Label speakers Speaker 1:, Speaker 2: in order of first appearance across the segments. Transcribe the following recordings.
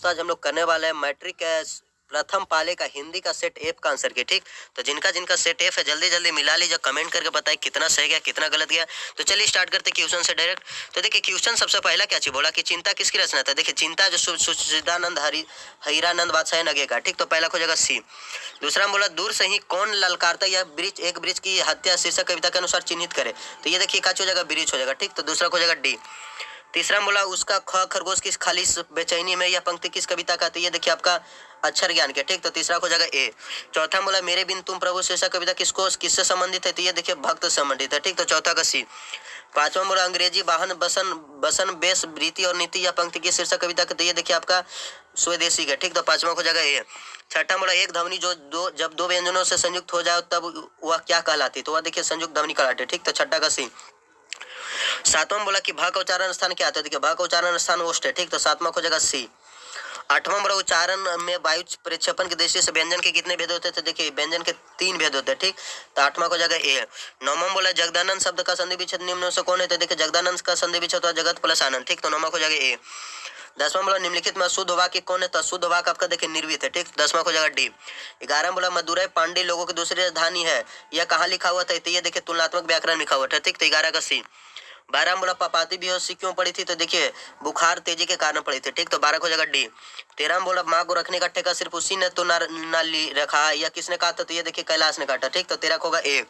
Speaker 1: दोस्तों आज हम लोग करने वाले हैं मैट्रिक प्रथम पाले का हिंदी का सेट एफ का आंसर की। ठीक, तो जिनका जिनका सेट एफ है जल्दी जल्दी मिला लीजिए, कमेंट करके बताइए कितना सही गया कितना गलत गया। तो चलिए स्टार्ट करते क्वेश्चन से डायरेक्ट। तो देखिए क्वेश्चन सबसे पहला क्या चीज बोला कि चिंता किसकी रचना था। देखिए चिंता जो सुचिदानंद हीरानंद बादशाह नगे का। ठीक, तो पहला खोजेगा सी। दूसरा बोला दूर से ही कौन ललकारता या ब्रिज एक ब्रिज की हत्या शीर्षक कविता के अनुसार चिन्हित करे। तो ये देखिए क्या हो जाएगा, ब्रिज हो जाएगा। ठीक, तो दूसरा खोजेगा डी। तीसरा बोला उसका खरगोश किस खालिश बेचैनी में यह पंक्ति किस कविता का। तो ये देखिए आपका अक्षर ज्ञान के। ठीक, तो तीसरा को जगह ए। चौथा बोला मेरे बिन तुम प्रभु शीर्षक कविता किसको किससे संबंधित है। तो ये देखिए भक्त संबंधित है। ठीक, तो चौथा का सी। पांचवा बोला अंग्रेजी वाहन बसन बसन बेस रीति और नीति या पंक्ति की शीर्षक कविता के। तो ये देखिए आपका स्वदेशी का। ठीक, तो पांचवा को जगह ए। छठा बोला एक ध्वनि जो जब दो व्यंजनों से संयुक्त हो जाए तब वह क्या कहलाती। तो वह देखिए संयुक्त ध्वनि कहलाती है। ठीक, तो छठा का सी। सातवां बोला कि भ का उच्चारण स्थान क्या आता है। देखिए भ का उच्चारण स्थान ओष्ठ है। ठीक, तो सातवां को जगह सी। आठवां बोला उच्चारण में वायु प्रेक्षेपण की दृष्टि से व्यंजन के कितने भेद होते थे। देखिए व्यंजन के 3 भेद होते हैं। ठीक, तो आठवां को जगह ए। नौवां बोला जगदानंद शब्द का संधि विच्छेद निम्न से कौन है। तो देखिए जगदानंद का संधि विच्छेद हुआ जगत प्लस आनंद। ठीक, तो नौवां को जगह ए। 10वां बोला निम्नलिखित में शुद्ध वाक्य कौन है। तो शुद्ध वाक्य आपका देखिए निर्वित है। ठीक, 10वां को जगह डी। 11वां बोला मदुरै पांडे लोगों की दूसरी राजधानी है, यह कहाँ लिखा हुआ था। तो ये देखिए तुलनात्मक व्याकरण लिखा हुआ था। ठीक, तो 11 का सी। 12 बोला पपाती बेहोशी क्यों पड़ी थी। तो देखिए बुखार तेजी के कारण पड़ी थी। ठीक, तो 12 को जगह डी। 13 बोला माँ को रखने का ठेका सिर्फ उसी ने तो ना ली रखा या किसने कहा था। तो ये देखिए कैलाश ने काटा। ठीक, तो 13 को होगा ए।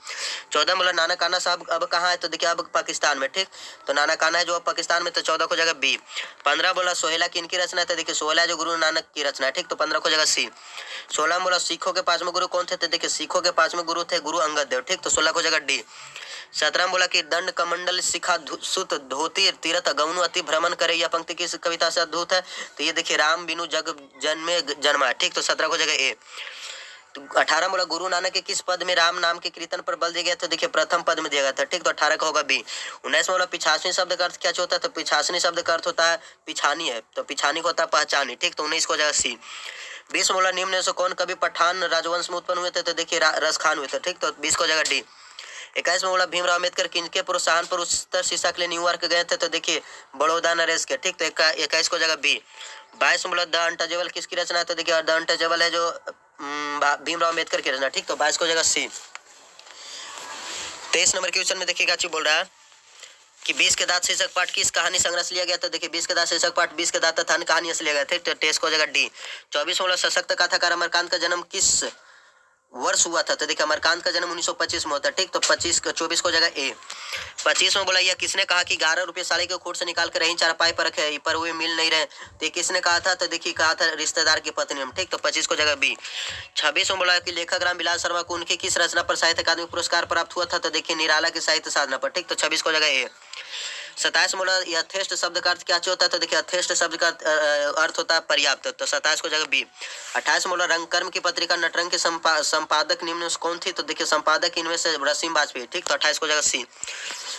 Speaker 1: 14 बोला नाना काना साहब अब कहाँ है। तो देखिए अब पाकिस्तान में। ठीक, तो नाना काना है जो अब पाकिस्तान में। तो 14 को जगह बी। 15 बोला सोहेला की इनकी रचना है। तो देखिए सोहेला जो गुरु नानक की रचना है। ठीक, तो 15 को जगह सी। 16 बोला सिखों के 5वें गुरु कौन थे। तो देखिए सिखों के 5वें गुरु थे गुरु अंगद देव। ठीक, तो 16 को जगह डी। 17 बोला कि दंड कमंडल शिखा सुत धोती तीरथ गौनु अति भ्रमण करे यह पंक्ति किस कविता से अद्भुत है। तो ये देखिए राम बिनु जग जन्मे जन्मा। ठीक, तो 17 को जगह ए। 18 बोला गुरु नानक के किस पद में राम नाम के कीर्तन पर बल दिया गया। तो देखिए प्रथम पद में दिया गया था। ठीक, तो 18 का होगा बी। 19 बोला पिछासनी शब्द का अर्थ क्या होता है। तो पिछासनी शब्द का अर्थ होता है पिछानी है, तो पिछानी को होता है पहचानी। ठीक, तो 19 को हो जाएगा सी। 20 बोला निम्न से कौन कभी पठान राजवंश में उत्पन्न हुए थे। तो देखिए रस खान हुए थे। ठीक, तो 20 को हो जाएगा डी। 21 में बोला भीमराव अम्बेडकर किनके प्रोत्साहन पर उच्चतर शिक्षा के लिए न्यूयॉर्क गए थे। तो देखिए बड़ौदा नरेश के। ठीक, तो 21 को जगह बी। 22 में बोला द अनटचेबल किसकी रचना है। तो देखिए द अनटचेबल है जो भीमराव अम्बेडकर की रचना। ठीक, तो 22 को जगह सी। 23 नंबर क्वेश्चन में देखिए क्या चीज बोल रहा है कि 20 के दांत शीर्षक पाठ किस कहानी संग्रह से लिया गया। तो देखिए 20 के दांत शीर्षक पाठ 20 के दांत तथा कहानी से लिया गया था। तो टेस्ट को जगह डी। 24 बोला सशक्त कथाकार अमरकांत का जन्म किस वर्ष हुआ था। तो देखिए अमरकांत का जन्म 1925 में होता है। ठीक, तो 24 को जगह ए। 25 में बोला यह किसने कहा कि 11 रुपये साले के खोट से निकाल कर रही चारपाई पर रखे पर वे मिल नहीं रहे। तो ये किसने कहा था। तो देखिए कहा था रिश्तेदार की पत्नी ने। ठीक, तो 25 को जगह बी। 26 में बोला कि लेखक राम विलास शर्मा को उनके किस रचना पर साहित्य अकादमी पुरस्कार प्राप्त हुआ था। तो देखिए निराला की साहित्य साधना पर। ठीक, तो 26 को जगह ए। 27 में बोला यथेष्ट शब्द का अर्थ क्या होता है। तो देखिए यथेष्ट शब्द का अर्थ होता है पर्याप्त। तो 27 को जगह बी। 28 में बोला रंगकर्म की पत्रिका नटरंग के संपादक निम्न से कौन थी। तो देखिए संपादक इनमें से रसीम वाजपेयी। ठीक, तो 28 को जगह सी।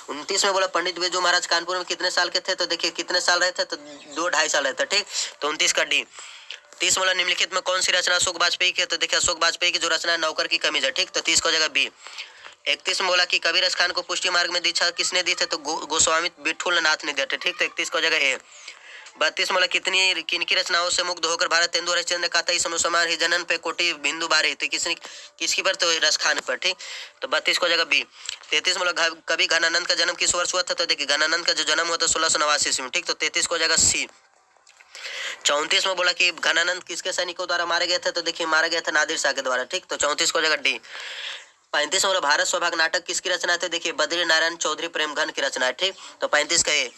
Speaker 1: 29 में बोला पंडित बिरजू महाराज कानपुर में कितने साल के थे। तो देखिए कितने साल रहे थे। तो 2-2.5 साल रहे थे। ठीक, तो 29 का डी। 30 बोला निम्नलिखित में कौन सी रचना अशोक वाजपेयी की। तो देखिए अशोक वाजपेयी की जो रचना है नौकर की कमीज है। ठीक, तो 30 को जगह बी। 31 में बोला कि कबीर खान को पुष्टि मार्ग में दीक्षा किसने दी थे। तो गोस्वामी विठुल नाथ ने दिए थे। ठीक, तो 31 को जगह ए। 32 बोला कितनी किनकी रचनाओं से मुग्ध होकर भारत तेंदु हरिश्चंद्र का तई समुसमान ही जनन पे कोटि बिंदु बारे। तो किसकी पर। तो रस खान पर। ठीक, तो 32 को जगह बी। 33 बोला कवि घनानंद का जन्म किस वर्ष हुआ था। तो देखिए घनानंद का जो जन्म हुआ था 1689 ईस्वी में। ठीक, तो 33 को जगह सी। 34 में बोला कि घनानंद किसके सैनिकों द्वारा मारे गए थे। तो देखिए मारा गया था नादिर शाह के द्वारा। ठीक, तो 34 को जगह डी। 35 में बोला भारत सौभाग्य नाटक किसकी रचना थे। देखिए बद्री नारायण चौधरी प्रेमघन की रचना है। ठीक, तो 35 का ए।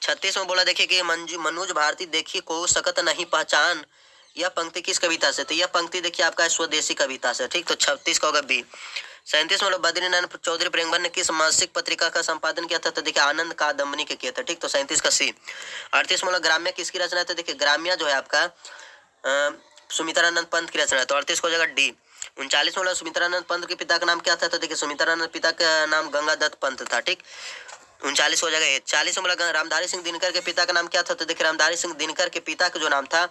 Speaker 1: 36 में बोला देखिए कि मनोज भारती देखिए को सकत नहीं पहचान यह पंक्ति किस कविता से। तो यह पंक्ति देखिए आपका स्वदेशी कविता से। ठीक, तो 36 का होगा बी। 37 में बोला बद्री नारायण चौधरी प्रेमघन ने किस मासिक पत्रिका का संपादन किया था। तो देखिए आनंद कादम्बनी के किया था। ठीक, तो 37 का सी। 38 में बोला ग्राम्य किसकी रचना है। तो देखिए ग्राम्य जो है आपका सुमित्रानंद पंत की रचना है। तो 38 को जगह डी। 39 में सुमित्रानंद पंत के पिता का नाम क्या था। तो देखिए सुमित्रानंद पिता का नाम गंगादत्त पंत था। ठीक, 39 हो जाएगा। 40 में रामधारी सिंह दिनकर के पिता का नाम क्या था। तो देखिए रामधारी सिंह दिनकर के पिता का जो नाम था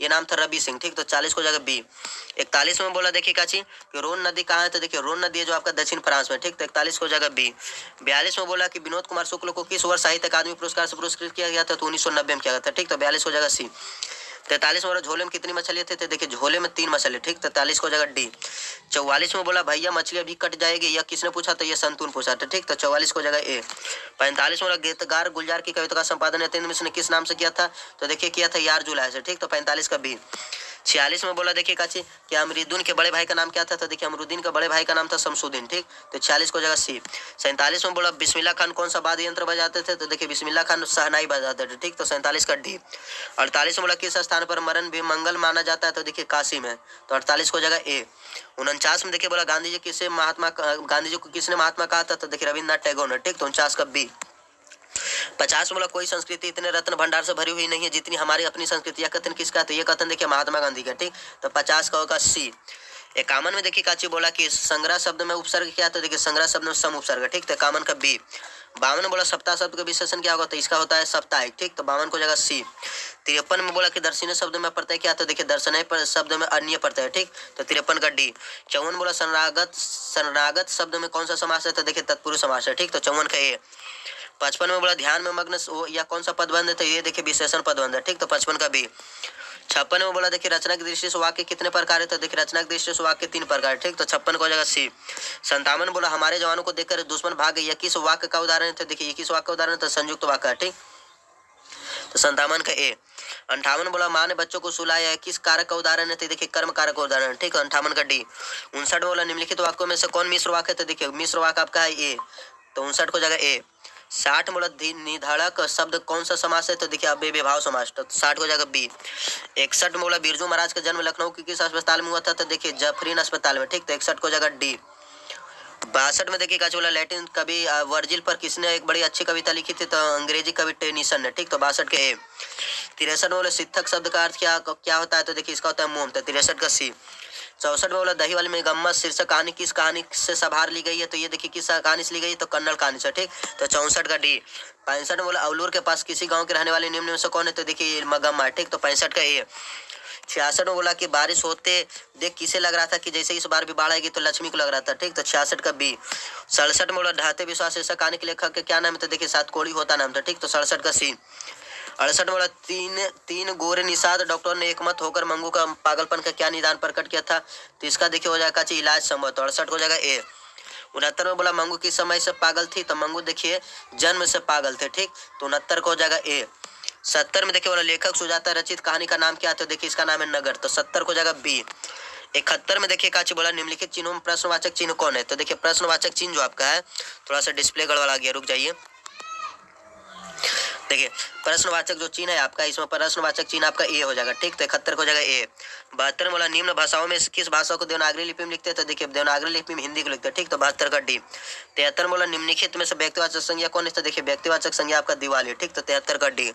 Speaker 1: ये नाम था रवि सिंह। ठीक, तो 40 को जगह बी। 41 में बोला देखिए काची कि रोन नदी कहाँ है। तो देखिए रोन नदी है जो आपका दक्षिण फ्रांस में। ठीक, तो 41 को जगह बी। 42 में बोला कि विनोद कुमार शुक्ल को किस वर्ष साहित्य अकादमी पुरस्कार से पुरस्कृत किया गया था। तो 1990 में किया गया था। ठीक, तो 42 को जगह सी। 43 में बोला झोले में कितनी मछलियाँ थे, तो देखिए झोले में 3 मछली, ठीक। 43 को जगह डी। 44 में बोला भैया मछली अभी कट जाएगी, यह किसने पूछा, तो ये संतून पूछा था, ठीक। तो 44 को जगह ए। 45 में बोला गीतकार गुलजार की कविता का संपादन यतीन्द्र मिश्र ने किस नाम से किया था, तो देखिए किया था यार जुलाय से, ठीक। तो 45 का बी। 46 में बोला देखिए काची कि अमरुद्दीन के बड़े भाई का नाम क्या था, तो देखिए अमरुद्दीन का बड़े भाई का नाम था शमसुद्दीन, ठीक। तो 46 को जगह सी। 47 में बोला बिस्मिल्लाह खान कौन सा वाद्य यंत्र बजाते थे, तो देखिए बिस्मिल्लाह खान शहनाई बजाते थे, ठीक। तो 47 का डी। 48 में बोला किस स्थान पर मरण भी मंगल माना जाता है, तो देखिए काशी में। तो 48 को जगह ए। 49 में देखिए बोला गांधी जी को किसने महात्मा कहा था, तो देखिए रविन्द्रनाथ टैगोर ने, ठीक। तो 49 का बी। 50 में बोला कोई संस्कृति इतने रत्न भंडार से भरी हुई नहीं है जितनी हमारी अपनी संस्कृति, यह कथन किसका है, तो ये कथन देखिए महात्मा गांधी का, ठीक। तो 50 का होगा सी। 51 में देखिए काची बोला कि संग्रह शब्द में उपसर्ग क्या, तो देखिए संग्रह शब्द में सम उपसर्ग, ठीक। तो 51 का बी। 52 में बोला सप्ताह शब्द का विशेषण क्या होगा, तो इसका होता है साप्ताहिक, ठीक। तो 52 को जगह सी। 53 में बोला कि दर्शनीय शब्द में प्रत्यय क्या, तो देखिए दर्शनीय पर शब्द में अन्य प्रत्यय, ठीक। तो 53 का डी। 54 बोला शरणागत शब्द में कौन सा समास है, तो देखिए तत्पुरुष समास है, ठीक। तो 54 का ए। 55 में बोला ध्यान में मग्न या कौन सा पदबंध है, तो ये देखिए विशेषण पदबंध है, ठीक। तो 55 का बी। 56 में बोला देखिए रचना की दृष्टि से वाक्य कितने प्रकार है, तो देखिए रचना की दृष्टि से वाक्य 3 प्रकार, ठीक। तो 56 को जगह सी। 57 बोला हमारे जवानों को देखकर दुश्मन भाग गए, यह किस वाक्य का उदाहरण है, तो देखिए ये किस वाक्य का उदाहरण है, तो संयुक्त वाक्य है, ठीक। तो 57 का ए। 58 बोला माँ ने बच्चों को सुलाया, है किस कारक का उदाहरण है, तो देखिए कर्म कारक का उदाहरण है, ठीक। 58 का डी। 59 बोला निम्नलिखित वाक्यों में से कौन मिश्र वाक्य है, तो देखिए मिश्र वाक्य आपका है ए। तो 59 को जगह ए। 60 बोला निधाड़क शब्द कौन सा समास है, तो देखिए अब विभाव समास, तो 60 को जगह बी। 61 बोला बिरजू महाराज का जन्म लखनऊ के किस अस्पताल में हुआ था, तो देखिए जफरीन अस्पताल में, ठीक। तो 61 को जगह डी। 62 में देखिए बोला लैटिन कवि वर्जिल पर किसने एक बड़ी अच्छी कविता लिखी थी, तो अंग्रेजी कवि टेनीसन ने, ठीक। तो 62 के ए। 63 में बोला सिद्धक शब्द का अर्थ क्या होता है, तो देखिए इसका होता है मोम, तो 63 का सी। 64 में बोला दही वाली में गम्मत शीर्षक कहानी किस कहानी से सवार ली गई है, तो ये देखिए किस कहानी से ली गई है, तो कन्नड़ कहानी से, ठीक। तो 64 का डी। 65 में बोला अवलूर के पास किसी गांव के रहने वाले निम्न में से कौन है, तो देखिए मगम्मा, ठीक। तो 65 का ए। 66 में बोला कि बारिश होते देख किसे लग रहा था कि जैसे इस बार भी बाढ़ आएगी, तो लक्ष्मी को लग रहा था, ठीक। तो 66 का बी। 67 में बोला ढाते विश्वास ऐसा कहानी के लेखक के क्या नाम है, तो देखिए सात कोड़ी होता नाम था, ठीक। तो 67 का सी। 68 में बोला तीन गोरे निषाद डॉक्टर ने एकमत होकर मंगू का पागलपन का क्या निदान प्रकट किया था, तो इसका देखिए हो जाएगा इलाज संभव, तो 68 हो जाएगा ए। 69 में बोला मंगू किस समय से पागल थी, तो मंगू देखिए जन्म से पागल थे, ठीक। तो 69 को हो जाएगा ए। 70 में देखिए बोला लेखक सुजाता रचित कहानी का नाम क्या, तो देखिए इसका नाम है नगर, तो 70 को जगह बी। 71 में देखिए काची बोला निम्नलिखित चिन्हों में प्रश्नवाचक चिन्ह कौन है, तो देखिए प्रश्नवाचक चिन्ह जो आपका है थोड़ा सा डिस्प्ले गड़बड़ा गया, रुक जाइए। देखिए प्रश्नवाचक जो चिन्ह है आपका, इसमें प्रश्नवाचक चिन्ह आपका ए हो जाएगा, ठीक। तो 71 को जगह ए। 72 बोला निम्न भाषाओं में किस भाषा को देवनागरी लिपि में लिखते हैं, तो देखिए देवनागरी लिपि में हिंदी को लिखते हैं, ठीक। तो 72 का डी। 73 बोला निम्नलिखित में से व्यक्तिवाचक संज्ञा कौन है, तो देखिए व्यक्तिवाचक संज्ञा आपका दिवाली, ठीक। तो 73 का डी।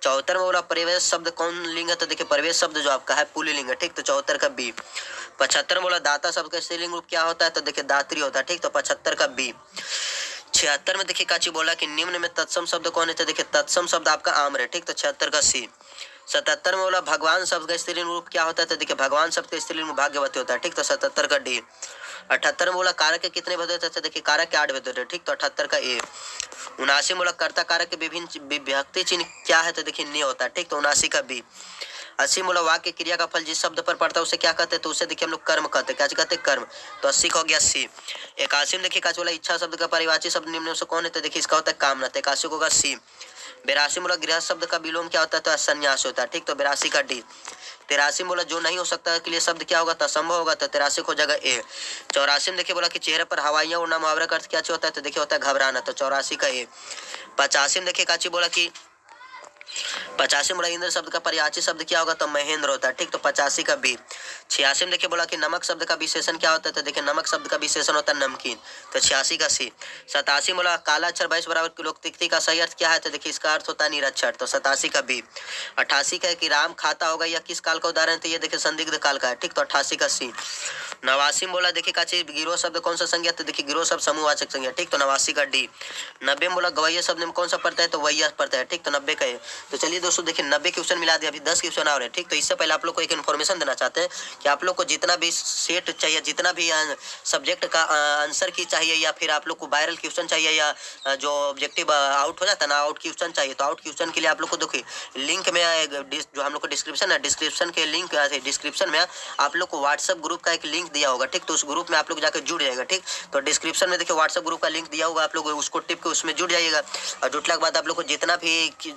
Speaker 1: 74 में बोला परिवेश शब्द कौन लिंग है, तो देखिए परिवेश शब्द जो आपका है पुल्लिंग है, ठीक। तो 74 का बी। 75 में बोला दाता शब्द का स्त्रीलिंग रूप क्या होता है, तो देखिए दात्री होता है, ठीक। तो 75 का बी। 76 में देखिए काची बोला कि निम्न में तत्सम शब्द कौन है, तो देखिए तत्सम शब्द आपका आम्र है, ठीक। तो 76 का सी। 77 में बोला भगवान शब्द का स्त्रीलिंग रूप क्या होता है, तो देखिए भगवान शब्द का स्त्रीलिंग रूप भाग्यवती होता है, ठीक। तो 77 का डी। 78 में बोला कारक के कितने भेद होते हैं, तो देखिए कारक के 8 भेद होते हैं, ठीक। तो 78 का ए। 79 में बोला कर्ता कारक के विभिन्न विभक्ति चिन्ह क्या है, तो देखिए नि होता है, ठीक। तो 79 का बी। 80 बोला वाक्य क्रिया का फल जिस शब्द पर पड़ता है उसे क्या कहते हैं, तो उसे देखिए हम लोग कर्म कहते हैं, क्या कहते हैं कर्म। तो 80 का हो गया सी। 81 में देखिए का बोला इच्छा शब्द का परिवाची शब्द निम्न में से कौन है, तो देखिए इसका होता है कामना, तो 81 को होगा सी। 82 बोला गृह शब्द का विलोम क्या होता है, तो संन्यास होता है, ठीक। तो 82 का डी। 83 बोला जो नहीं हो सकता के लिए शब्द क्या होगा, तो असंभव होगा, तो 83 को जगह ए। 84 में देखिए बोला कि चेहरे पर हवाइयां उड़ना मुहावरा का अर्थ क्या होता है, तो देखिए होता है घबराना, तो 84 का ए। 85 में देखिए काची बोला कि 85 बोला इंद्र शब्द का पर्यायवाची शब्द क्या होगा, तो महेंद्र होता है, ठीक। तो 85 का बी। 86 में देखिए बोला कि नमक शब्द का विशेषण क्या होता है, तो देखिए नमक शब्द का विशेषण होता है नमकीन, तो 86 का सी। 87 बोला काला अक्षर 22 बराबर किलो तिक्ति का सही अर्थ क्या है, तो देखिए इसका अर्थ होता है निरक्षर, तो 87 का बी। 88 का है कि राम खाता होगा या किस काल का उदाहरण, तो ये देखिए संदिग्ध काल का है, ठीक। तो 88 का सी। 89 बोला देखिए का चीज गिरोह शब्द कौन सा संज्ञा, तो देखिए गिरोह शब्द समूहवाचक संज्ञा, ठीक। तो 89 का डी। 90 बोला गवैया शब्द में कौन सा पड़ता है, तो वैया पड़ता है, ठीक। तो 90 का ए। तो चलिए दोस्तों देखिए 90 क्वेश्चन मिला दिया, अभी 10 क्वेश्चन और है, ठीक। तो इससे पहले आप लोग को एक इन्फॉर्मेशन देना चाहते हैं कि आप लोग को जितना भी सेट चाहिए, जितना भी सब्जेक्ट का आंसर की चाहिए, या फिर आप लोग को वायरल क्वेश्चन चाहिए, या जो ऑब्जेक्टिव आउट हो जाता है ना, आउट क्वेश्चन चाहिए, तो आउट क्वेश्चन के लिए आप लोग को देखिए लिंक में जो हम लोग को डिस्क्रिप्शन है, डिस्क्रिप्शन के लिंक डिस्क्रिप्शन में आप लोग को व्हाट्सएप ग्रुप का एक लिंक दिया होगा, ठीक। तो उस ग्रुप में आप लोग जाकर जुड़ जाएगा, ठीक। तो डिस्क्रिप्शन में देखिए व्हाट्सएप ग्रुप का लिंक दिया होगा, आप लोग उसको टिप के उसमें जुड़ जाइएगा। और जुटने के बाद आप लोग को जितना भी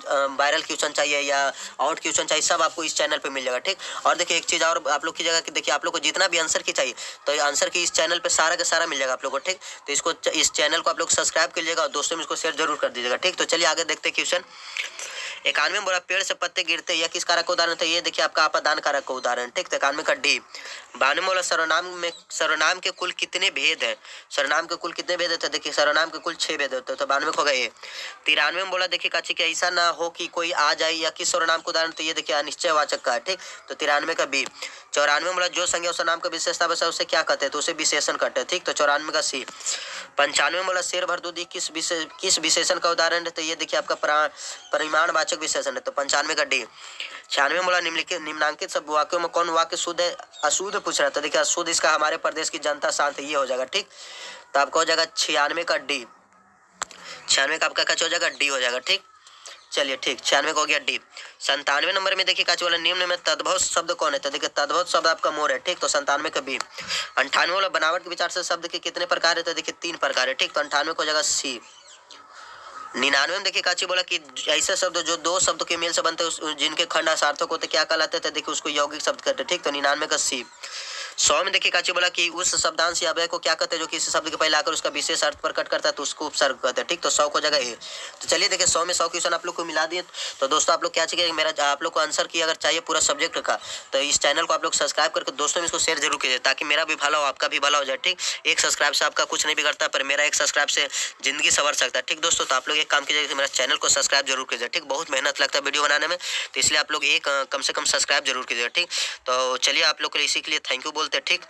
Speaker 1: वायरल क्वेश्चन चाहिए या आउट क्वेश्चन चाहिए, सब आपको इस चैनल पे मिल जाएगा, ठीक। और देखिए एक चीज़ और आप लोग की जगह कि देखिए आप लोग को जितना भी आंसर की चाहिए, तो आंसर की इस चैनल पे सारा का सारा मिल जाएगा आप लोग को, ठीक। तो इसको इस चैनल को आप लोग सब्सक्राइब कर लीजिएगा और दोस्तों में इसको शेयर जरूर कर दीजिएगा, ठीक। तो चलिए आगे देखते हैं क्वेश्चन। 91 में बोला पेड़ से पत्ते गिरते, यह किस कारक का उदाहरण था? ये देखिए आपका अपादान कारक का उदाहरण, ठीक। 91 का डी। 92 बोला सर्वनाम के कुल कितने भेद है? सर्वनाम के कुल कितने भेद होते हैं? देखिए सर्वनाम के कुल 6 भेद होते हैं, तो 92 को गए। 93 में बोला देखिए काची कि ऐसा ना हो कि कोई आ जाए, या किस सर्वनाम का उदाहरण? तो ये देखिए अनिश्चयवाचक का, ठीक। तो 93 का बी। 94 में बोला जो संज्ञा सर्वनाम का विशेषता बचा उसे क्या कहते हैं? तो उसे विशेषण कहते हैं, ठीक। तो 94 का सी। 95 में बोला शेर भर दूधी किस विशेषण का उदाहरण है? तो ये देखिए आपका परिमाणवाचक विशेषण है, तो 95 का डी। 96 में बोला निम्नांकित सब वाक्यों में कौन वाक्य शुद्ध है अशुद्ध पूछ रहा था? देखिए अशुद्ध इसका हमारे प्रदेश की जनता शांत है, ये हो जाएगा, ठीक। तो आपका हो जाएगा 96 का डी। 96 का आपका क्या हो जाएगा? डी हो जाएगा, ठीक। चलिए ठीक, 96 का हो गया डी। 97 नंबर में देखिए काची वाला निम्न में तद्भव शब्द कौन है? तो देखिए तद्भव शब्द आपका मोर है, ठीक। तो 97 का बी। 98 वाला बनावट के विचार से शब्द के कितने प्रकार है? तो देखिए 3 प्रकार है, ठीक। तो 98 को हो जाएगा सी। 99 में देखिए काची बोला कि ऐसे शब्द जो दो शब्दों के मेल से बनते हैं जिनके खंड असार्थक होते क्या कहलाते थे? देखिए उसको यौगिक शब्द कहते हैं, ठीक। तो 99 का सी। 100 में देखिए काची बोला कि उस शब्दांश या अव्यय को क्या कहते हैं जो किसी शब्द के पहले आकर उसका विशेष अर्थ प्रकट करता है, तो उसको उपसर्ग कहते हैं, ठीक। तो 100 को जगह ए। तो चलिए देखिए 100 में 100 क्वेश्चन आप लोग को मिला दिए। तो दोस्तों आप लोग क्या चाहिए, मेरा आप लोग को आंसर की अगर चाहिए पूरा सब्जेक्ट का, तो इस चैनल को आप लोग सब्सक्राइब करके दोस्तों में इसको शेयर जरूर कीजिए, ताकि मेरा भी भला हो, आपका भी भला हो जाए, ठीक। एक सब्सक्राइब से आपका कुछ नहीं बिगड़ता, पर मेरा एक सब्सक्राइब से जिंदगी संवर सकता है, ठीक दोस्तों। तो आप लोग एक काम कीजिए, मेरा चैनल को सब्सक्राइब जरूर कीजिए, ठीक। बहुत मेहनत लगता है वीडियो बनाने में, तो इसलिए आप लोग एक कम से कम सब्सक्राइब जरूर कीजिए, ठीक। तो चलिए आप लोग को इसी के लिए थैंक यू बोलते हैं, ठीक।